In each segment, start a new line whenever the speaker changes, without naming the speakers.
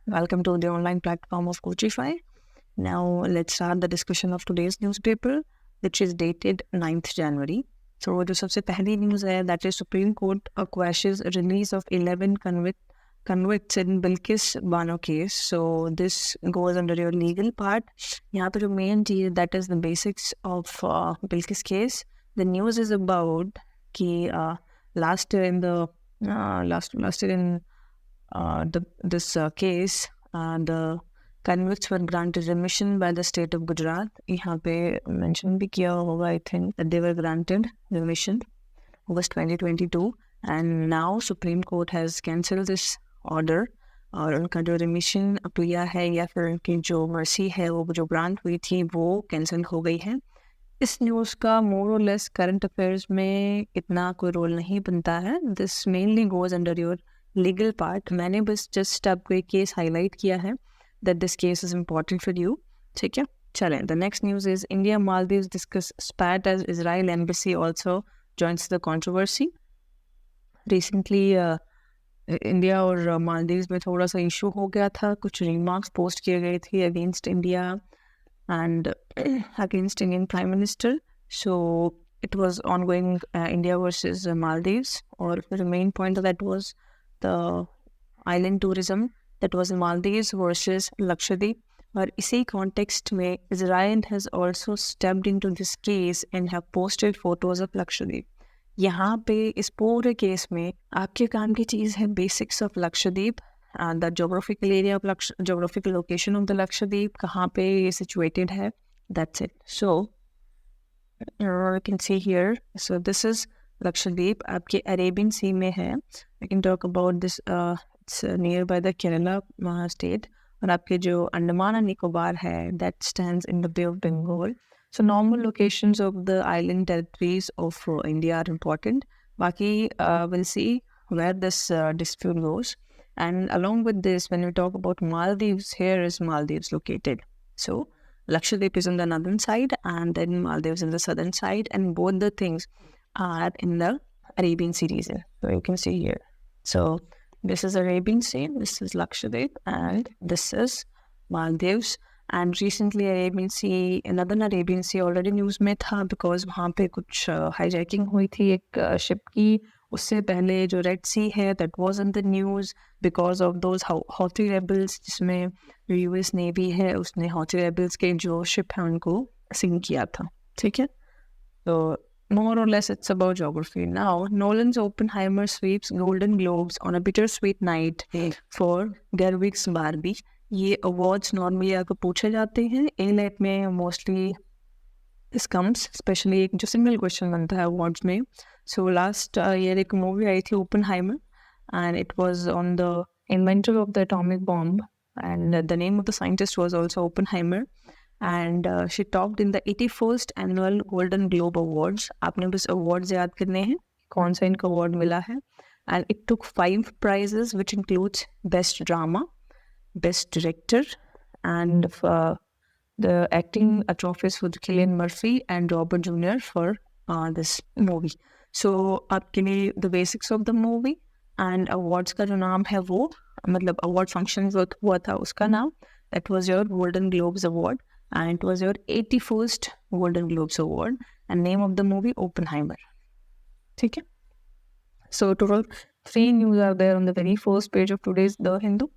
Welcome to the online platform of Coachify. Now, let's start the discussion of today's newspaper, which is dated 9th January. So, जो सबसे पहली news है, that is Supreme Court quashes release of 11 convicts in Bilkis Bano case. So, this goes under your legal part. यहाँ पे जो main cheese, that is the basics of Bilkis case. The news is about कि last year in this case, the convicts were granted remission by the state of Gujarat. यहाँ पे mention भी किया होगा, I think, that they were granted remission. August 2022, and now Supreme Court has cancelled this order. और उनका जो remission किया है या फिर उनकी जो mercy है वो जो grant हुई थी वो cancel हो गई है. इस न्यूज़ का more or less current affairs में इतना कोई रोल नहीं बनता है. This mainly goes under your legal part. मैंने बस just आपको एक केस highlight किया है that this case is important for you. ठीक है, चलें. The next news is India Maldives discuss spat as Israel embassy also joins the controversy. Recently India और मालदीव्स में थोड़ा सा इशू हो गया था. कुछ रिमार्क्स पोस्ट किए गए थे against India and against Indian Prime Minister. So it was ongoing India versus Maldives, or the main point of that was the island tourism that was Maldives versus Lakshadweep. और इसी context में Israel has also stepped into this case and have posted photos of Lakshadweep. यहाँ पे इस पूरे case में आपके काम की चीज़ है basics of Lakshadweep. The geographical area of geographical location of the Lakshadweep, कहाँ पे ये situated है, that's it. So you can see here, so this is Lakshadweep, आपके Arabian Sea में है. We can talk about this, it's nearby the Kerala state. और आपके जो अंडमान and निकोबार है, that stands in the Bay of Bengal. So normal locations of the island territories of India are important. बाकी we'll see where this dispute goes. And along with this, when we talk about Maldives, here is Maldives located. So Lakshadweep is on the northern side and then Maldives on the southern side, and both the things are in the Arabian Sea region. So you can see here. So this is Arabian Sea, this is Lakshadweep, and this is Maldives. And recently Arabian Sea, another Arabian Sea already news में था because वहाँ पे कुछ hijacking हुई थी एक ship की. उससे पहले जो रेड सी है that was in the news because of those Houthi rebels, जिसमें US Navy है उसने Houthi rebels के जो ship है उनको sink किया था. ठीक है, so more or less it's about geography. Now Nolan's Oppenheimer sweeps Golden Globes on a bittersweet night for Gerwig's Barbie. ये awards normally आपको पूछे जाते हैं A-Let में mostly. This comes especially एक जो single question बनता है awards में. So last year एक movie आई थी Oppenheimer, and it was on the inventor of the atomic bomb, and the name of the scientist was also Oppenheimer, and she topped in the 81st annual Golden Globe Awards. आपने बस awards याद करने हैं कौन सा इनको award मिला है, and it took 5 prizes which includes best drama, best director, and the acting trophies for Cillian Murphy and Robert Jr. for this movie. So आपके लिए the basics of the movie and awards का जो नाम है वो मतलब award function जो हुआ था उसका नाम, that was your Golden Globes Award, and it was your 81st Golden Globes Award, and name of the movie Oppenheimer. ठीक है, so total 3 news are there on the very first page of today's The Hindu.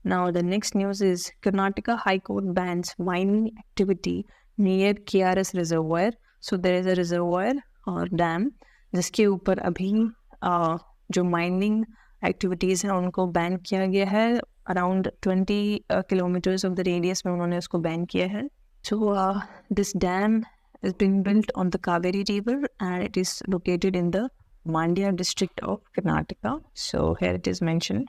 Now the next news is Karnataka High Court bans mining activity near KRS reservoir. So there is a reservoir or dam जिसके ऊपर अभी जो mining activities हैं उनको ban किया गया है. Around 20 kilometers of the radius में उन्होंने उसको बैन किया है. So this dam is being built on the Kaveri river and it is located in the Mandya district of Karnataka. So here it is mentioned.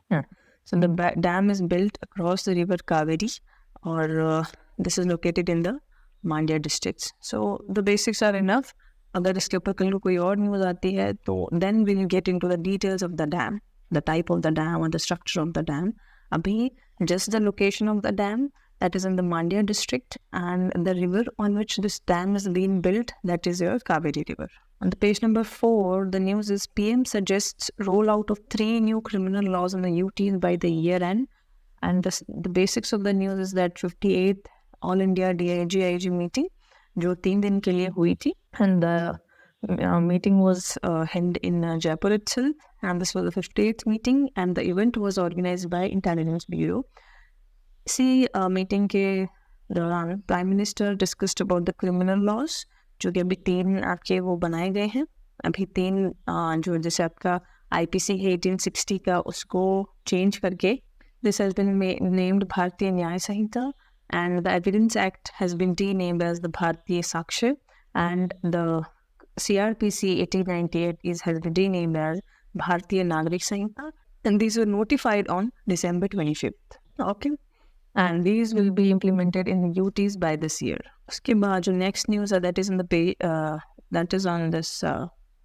So the dam is built across the river Kaveri, or this is located in the Mandya districts. So the basics are enough. अगर इसके ऊपर कल को कोई और news आती है तो then we will get into the details of the dam, the type of the dam or the structure of the dam. अभी just the location of the dam, that is in the Mandya district, and the river on which this dam is being built, that is your Kaveri river. On the page number 4, the news is PM suggests rollout of 3 new criminal laws on the UTs by the year end. And the basics of the news is that 58th All India DIG meeting, जो 3 दिन के लिए हुई थी, and the meeting was held in Jaipur itself, and this was the 58th meeting, and the event was organized by Intelligence Bureau. इसी meeting के दौरान prime minister discussed about the criminal laws, जो कि अभी 3 आपके वो बनाए गए हैं, अभी 3 जो जैसे आपका IPC है 1860 का, उसको चेंज करके this has been named Bharatiya Nyaya Sanhita, and the evidence act has been renamed as the Bharatiya Sakshya, and the CRPC 1898 has been renamed as भारतीय नागरिक संहिता, and these were notified on December 25th. Okay. And these will be implemented in the UTs by this year. उसके बाद जो next news है, that is on the page, that is on this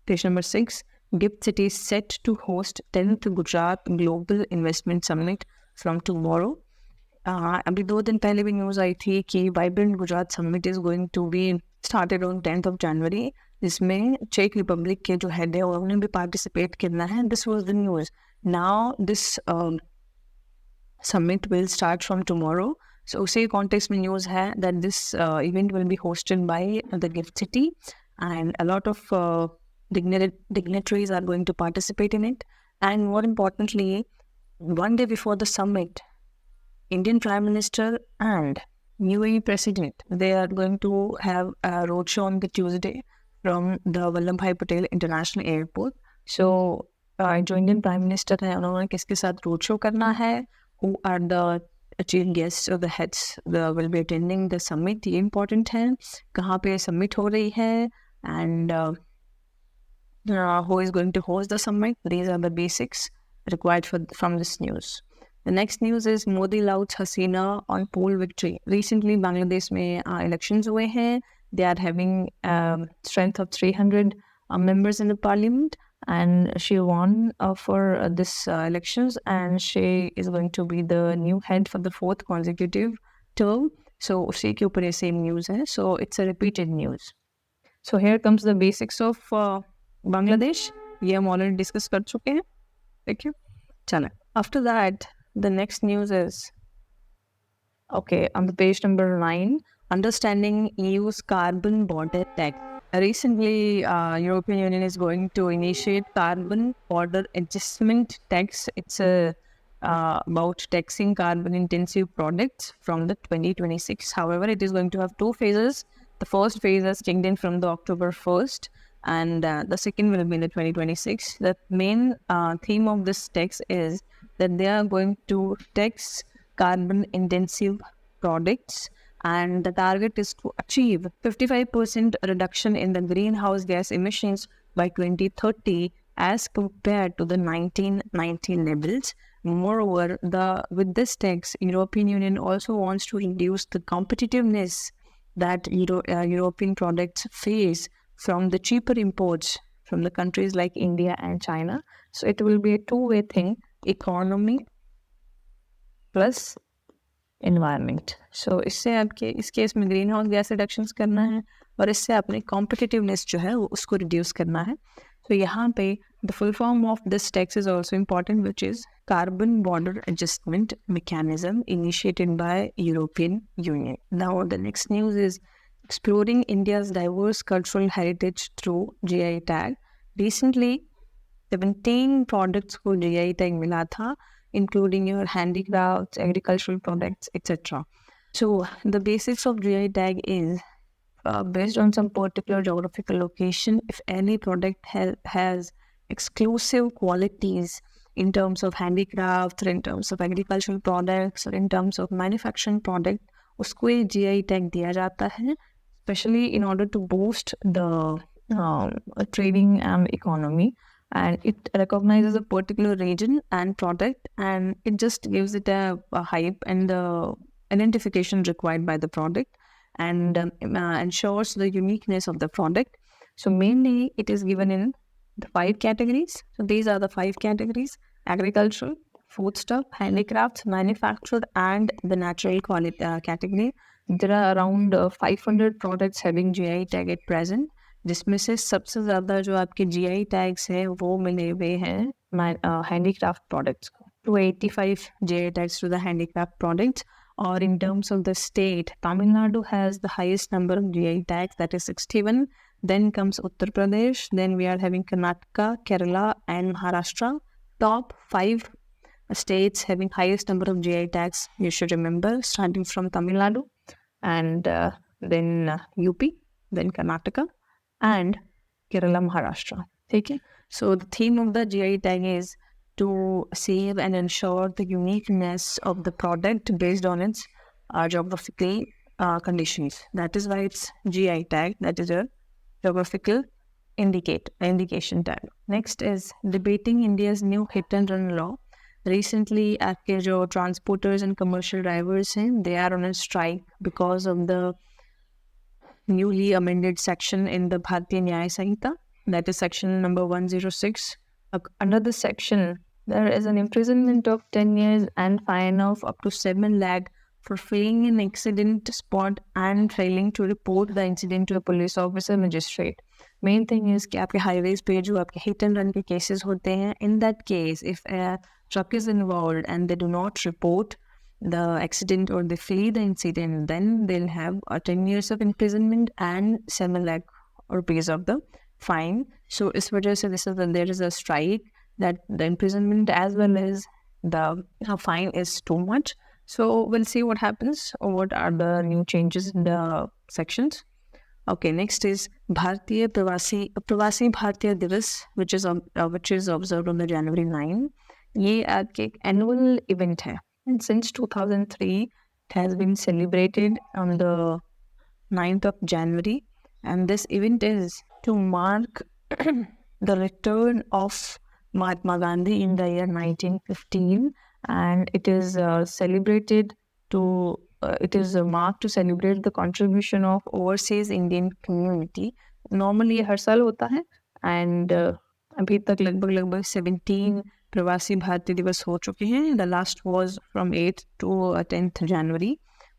page number 6. GIFT City is set to host 10th Gujarat Global Investment Summit from tomorrow. अभी 2 दिन पहले भी news आई थी कि Vibrant Gujarat Summit is going to be started on 10th of January, जिसमें check Republic के जो head है उन्होंने भी पार्टिसिपेट करना है. This was the news. Now this summit will start from tomorrow. So उसी context में news है that this event will be hosted by the GIFT City, and a lot of dignitaries are going to participate in it. And more importantly, one day before the summit, Indian Prime Minister and UAE President, they are going to have a roadshow on the Tuesday from the Vallabhbhai Patel International Airport. So जो Indian Prime Minister है, उन्होंने किसके साथ roadshow करना है, who are the chief guests or the heads that will be attending the summit, ये important है, कहाँ पे summit हो रही है, and who is going to host the summit. These are the basics required from this news. The next news is Modi louts Hasina on poll victory. Recently, Bangladesh में elections हुए हैं. They are having strength of 300 members in the parliament, and she won for this elections, and she is going to be the new head for the 4th consecutive term. So उसी के ऊपर ये same news है. So it's a repeated news. So here comes the basics of Bangladesh. ये हम already discuss कर चुके हैं. ठीक है. चलो. After that, the next news is on the page number 9. Understanding EU's carbon border tax. Recently, European Union is going to initiate carbon border adjustment tax. It's about taxing carbon-intensive products from the 2026. However, it is going to have 2 phases. The first phase is kicked in from the October 1st, and the second will be in the 2026. The main theme of this tax is that they are going to tax carbon-intensive products, and the target is to achieve 55% reduction in the greenhouse gas emissions by 2030 as compared to the 1990 levels. Moreover, with this tax, European Union also wants to reduce the competitiveness that European products face from the cheaper imports from the countries like India and China. So it will be a two-way thing, economy plus environment. So इससे आपके इस case में green house gas reductions करना है और इससे अपनी competitiveness जो है वो उसको रिड्यूस करना है. तो यहाँ पे the full form of this tax is also important, which is Carbon Border Adjustment Mechanism initiated by European Union. Now the next news is exploring India's diverse cultural heritage through GI tag. Recently, 17 products को GI tag मिला था, including your handicrafts, agricultural products, etc. So the basics of GI tag is based on some particular geographical location. If any product has exclusive qualities in terms of handicrafts, or in terms of agricultural products, or in terms of manufacturing product, उसको ये GI tag दिया जाता है, especially in order to boost the trading economy. And it recognizes a particular region and product, and it just gives it a hype and the identification required by the product, and ensures the uniqueness of the product. So mainly it is given in the 5 categories. So these are the 5 categories: agricultural, foodstuff, handicrafts, manufactured, and the natural quality category. There are around 500 products having GI tag at present, जिसमें से सबसे ज़्यादा जो आपके GI tags हैं वो मिले हुए हैं हैंडीक्राफ्ट प्रोडक्ट्स को. 285 GI tags to the handicraft products. Or in terms of the state, Tamil Nadu has the highest number of GI tags, that is 61. Then comes Uttar Pradesh. Then we are having Karnataka, Kerala, and Maharashtra. Top 5 states having highest number of GI tags, you should remember, starting from Tamil Nadu, and then UP, then Karnataka, and Kerala, Maharashtra. Okay? So the theme of the GI tag is to save and ensure the uniqueness of the product based on its geographical conditions. That is why it's GI tag, that is a geographical indication tag. Next is debating India's new hit and run law. Recently, आपके जो transporters and commercial drivers हैं, they are on a strike because of the newly amended section in the Bharatiya Nyaya Samhita, that is section number 106. Under this section, there is an imprisonment of 10 years and fine of up to 7 lakh for failing an accident spot and failing to report the incident to a police officer magistrate. Main thing is कि आपके highways पे जो आपके hit and run के cases होते हैं, in that case, if a truck is involved and they do not report the accident or they flee the incident, then they'll have 10 years of imprisonment and 7 lakh rupees of the fine. So इस वजह से there is a strike that the imprisonment as well as the fine is too much. So we'll see what happens or what are the new changes in the sections. Okay, next is Bharatiya Pravasi Bharatiya Divas, which is observed on the January 9. ये आपके एक annual event है. And since 2003, it has been celebrated on the 9th of January. And this event is to mark the return of Mahatma Gandhi in the year 1915. And it is celebrated to, it is marked to celebrate the contribution of overseas Indian community. Normally, हर साल होता है. And अभी तक लगभग 17 प्रवासी भारतीय दिवस हो चुके हैं. The last was from 8th to 10th January.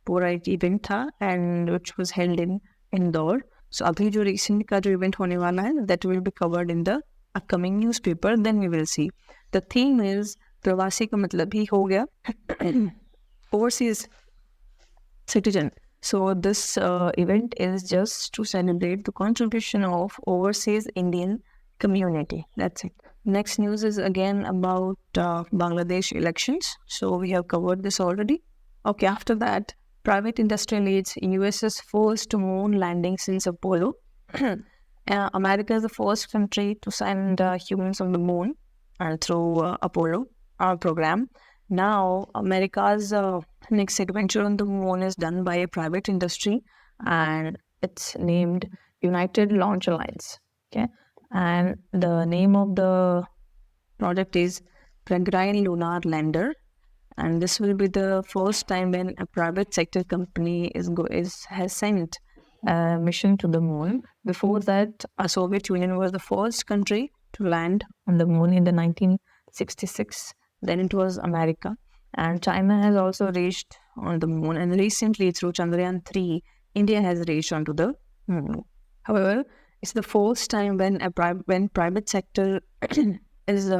पूरा एक इवेंट था and which was held in Indore. So अभी जो recent का जो event होने वाला है, that will be covered in the upcoming newspaper. Then we will see. The theme is प्रवासी का मतलब ही हो गया overseas citizen. So this event is just to celebrate the contribution of overseas Indian community. That's it. Next news is again about Bangladesh elections. So we have covered this already. Okay, after that, private industry leads US's first moon landing since Apollo. America is the first country to send humans on the moon through Apollo program. Now, America's next adventure on the moon is done by a private industry, and it's named United Launch Alliance. Okay, and the name of the project is Peregrine Lunar Lander, and this will be the first time when a private sector company has sent a mission to the moon. Before that, a Soviet Union was the first country to land on the moon in the 1966. Then it was America, and China has also reached on the moon, and recently through Chandrayaan 3, India has reached onto the moon. However, it's the first time when private sector is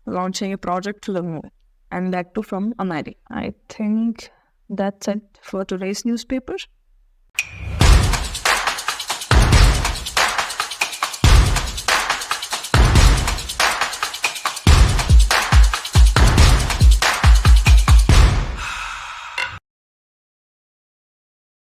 launching a project to the moon, and that too from America. I think that's it for today's newspaper.